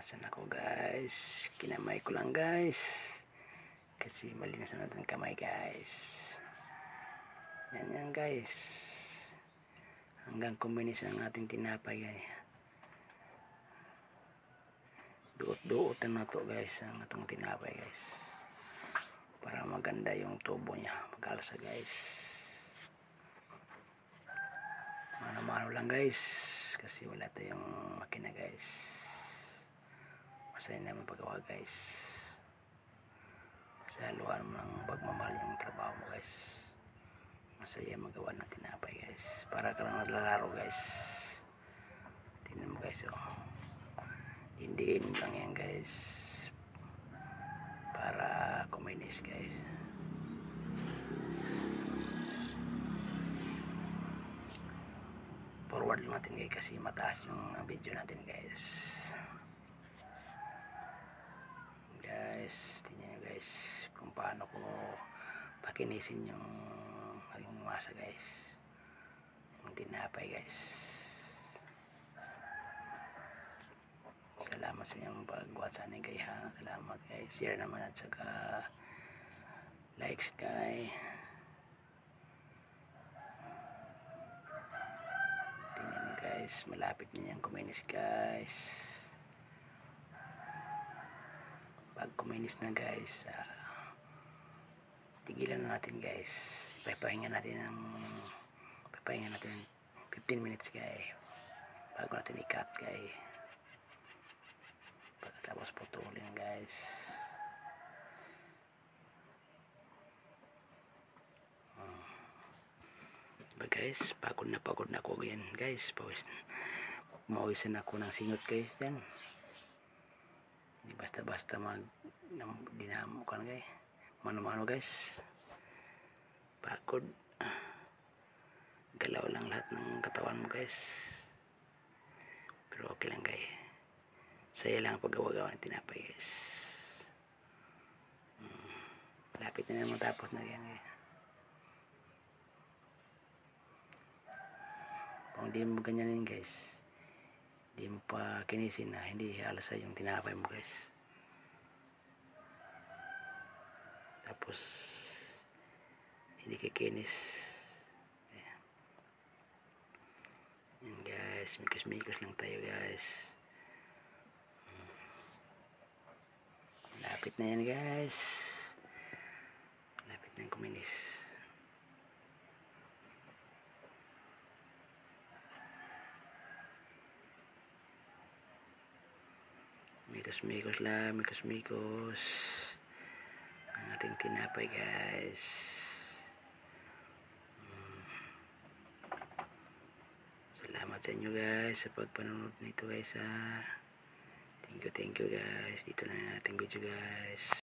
Asan ako guys? Kinamay ko lang guys. Kasi malinis na natin kamay guys. Yan guys. Hanggang kuminis ang ating tinapay guys. Duot-duotan na to guys ang atong tinapay guys. Para maganda yung tubo niya. Mag-alsa guys. Mano-mano lang guys. Kasi wala tayong makina guys. Masaya naman paggawa guys. Masaya luhan mo ng pagmamahal yung trabaho mo guys. Masaya magawa ng tinapay guys. Para ka lang naglalaro guys. Tingnan mo guys oh. Dindiin mo lang yan guys. Para kuminis guys. Forward lang natin guys kasi mataas yung video natin guys. Tingnan nyo guys kung paano ko pakinisin yung aking masa guys, yung tinapay guys. Salamat sa inyong pag-watch sa akin guys ha. Salamat guys, share naman at saka likes guys. Tingnan nyo guys, malapit na yan kuminis guys. Pag kuminis na guys, tigilan na natin guys. Papahinga natin 15 minutes guys bago natin i-cut guys. Pagkatapos putulin guys. Diba guys, pagod na ako yan guys. Mawisan ako ng singot guys dyan. Hindi basta-basta dinamo ka guys. Mano-mano guys. Pagod. Galaw lang lahat ng katawan mo guys. Pero okay lang guys. Saya lang paggawa-gawa ng tinapay guys. Lapit na naman tapos na yan guys. Kung di mo ganyanin guys, di mo pa kinisin na hindi halasa yung tinapay mo guys. Tapos hindi kikinis. Yan guys, mikos-mikos lang tayo guys. Lapit na yan guys. Lapit na yung kuminis. Mikos-mikos lang, mikos-mikos ang ating tinapay guys. Salamat sa inyo guys sa pagpanonood nito guys ha. Thank you guys. Dito na ang ating video guys.